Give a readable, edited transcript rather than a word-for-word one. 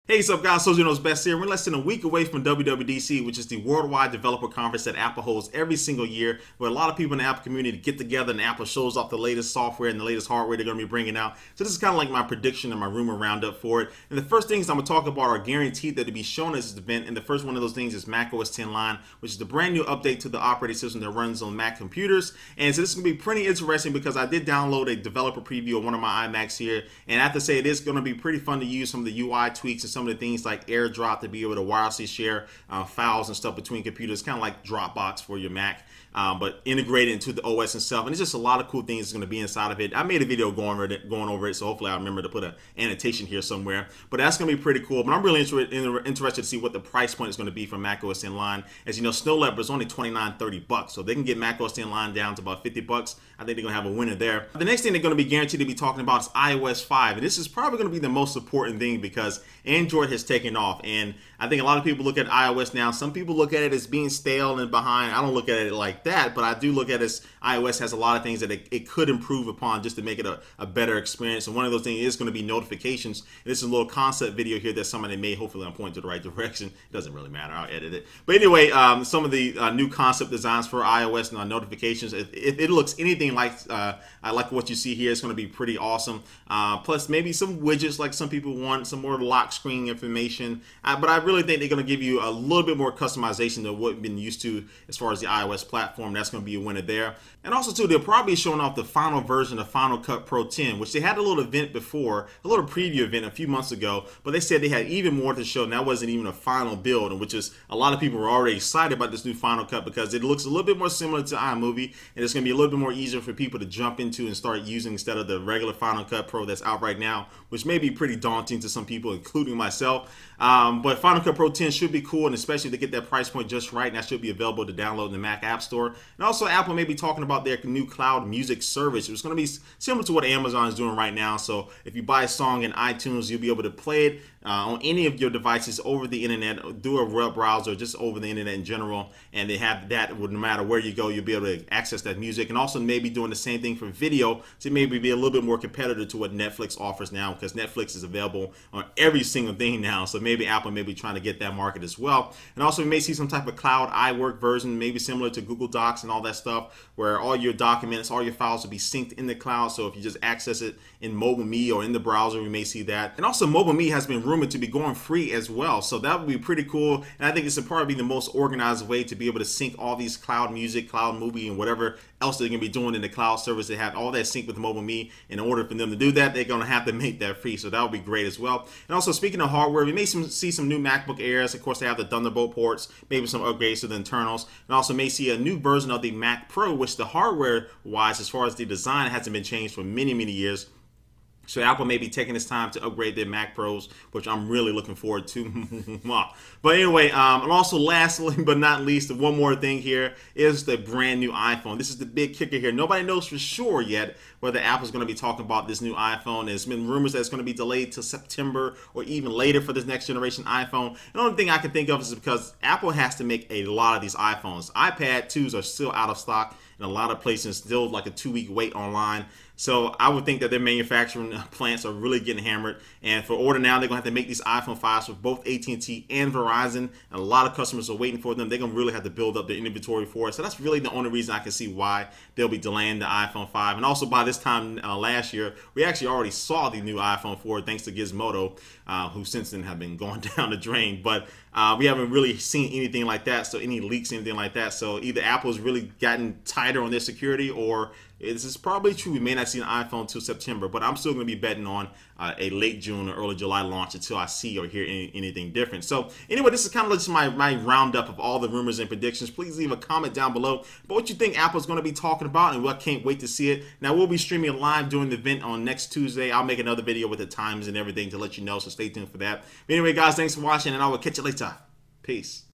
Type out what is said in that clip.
Hey, what's up guys, so knows best here. We're less than a week away from WWDC, which is the worldwide developer conference that Apple holds every single year, where a lot of people in the Apple community get together and Apple shows off the latest software and the latest hardware they're going to be bringing out. So this is kind of like my prediction and my rumor roundup for it. And the first things I'm going to talk about are guaranteed that to be shown at this event. And the first one of those things is macOS 10 Line, which is the brand new update to the operating system that runs on Mac computers. And so this is going to be pretty interesting because I did download a developer preview of one of my iMacs here. And I have to say it is going to be pretty fun to use some of the UI tweaks and some of the things like AirDrop to be able to wirelessly share files and stuff between computers, kind of like Dropbox for your Mac, but integrated into the OS itself. And it's just a lot of cool things that's going to be inside of it. I made a video going over it, so hopefully I'll remember to put an annotation here somewhere. But that's going to be pretty cool. But I'm really interested to see what the price point is going to be for macOS 10 Line. As you know, Snow Leopard is only $29-30, so they can get macOS 10 Line down to about $50. I think they're going to have a winner there. The next thing they're going to be guaranteed to be talking about is iOS 5, and this is probably going to be the most important thing because Android has taken off. And I think a lot of people look at iOS now. Some people look at it as being stale and behind. I don't look at it like that, but I do look at it as iOS has a lot of things that it could improve upon just to make it a better experience. And one of those things is going to be notifications. And this is a little concept video here that somebody made. Hopefully I'm pointing to the right direction. It doesn't really matter. I'll edit it. But anyway, some of the new concept designs for iOS and notifications. If it looks anything like I like what you see here, it's going to be pretty awesome. Plus maybe some widgets like some people want, some more lock screen information. But I really think they're going to give you a little bit more customization than what we've been used to as far as the iOS platform. That's going to be a winner there. And also too, they'll probably be showing off the final version of Final Cut Pro 10, which they had a little event before, a little preview event a few months ago, but they said they had even more to show, and that wasn't even a final build, and which is a lot of people were already excited about this new Final Cut because it looks a little bit more similar to iMovie, and it's going to be a little bit more easier for people to jump into and start using instead of the regular Final Cut Pro that's out right now, which may be pretty daunting to some people, including myself. But Final Cut Pro 10 should be cool, and especially to get that price point just right, and that should be available to download in the Mac App Store. And also Apple may be talking about their new cloud music service. It's going to be similar to what Amazon is doing right now. So if you buy a song in iTunes, you'll be able to play it on any of your devices over the internet, through a web browser, just over the internet in general. And they have that, no matter where you go, you'll be able to access that music. And also maybe doing the same thing for video to maybe be a little bit more competitive to what Netflix offers now, because Netflix is available on every single thing now. So maybe Apple may be trying to get that market as well. And also we may see some type of cloud iWork version, maybe similar to Google Docs and all that stuff, where all your documents, all your files will be synced in the cloud. So if you just access it in MobileMe or in the browser, we may see that. And also MobileMe has been rumored to be going free as well. So that would be pretty cool. And I think it's probably the most organized way to be able to sync all these cloud music, cloud movie, and whatever else they're going to be doing in the cloud service. They have all that sync with MobileMe. In order for them to do that, they're going to have to make that free. So that would be great as well. And also speaking of hardware, we may see some new MacBook Airs. Of course, they have the Thunderbolt ports, maybe some upgrades to the internals. And also may see a new version of the Mac Pro, which the hardware-wise, as far as the design, hasn't been changed for many, many years. So Apple may be taking its time to upgrade their Mac Pros, which I'm really looking forward to. But anyway, and also lastly but not least, one more thing here is the brand new iPhone. This is the big kicker here. Nobody knows for sure yet whether Apple's going to be talking about this new iPhone. There's been rumors that it's going to be delayed to September or even later for this next generation iPhone. The only thing I can think of is because Apple has to make a lot of these iPhones. iPad 2s are still out of stock in a lot of places, still like a 2-week wait online. So I would think that their manufacturing plants are really getting hammered. And for order now, they're going to have to make these iPhone 5s for both AT&T and Verizon. And a lot of customers are waiting for them. They're going to really have to build up their inventory for it. So that's really the only reason I can see why they'll be delaying the iPhone 5. And also by this time last year, we actually already saw the new iPhone 4 thanks to Gizmodo, who since then have been going down the drain. But we haven't really seen anything like that. So any leaks, anything like that. So either Apple's really gotten tighter on their security, or this is probably true. We may not see an iPhone till September, but I'm still going to be betting on a late June or early July launch until I see or hear anything different. So anyway, this is kind of just my roundup of all the rumors and predictions. Please leave a comment down below about what you think Apple's going to be talking about, and I can't wait to see it. Now, we'll be streaming live during the event on next Tuesday. I'll make another video with the times and everything to let you know, so stay tuned for that. But anyway, guys, thanks for watching, and I will catch you later. Peace.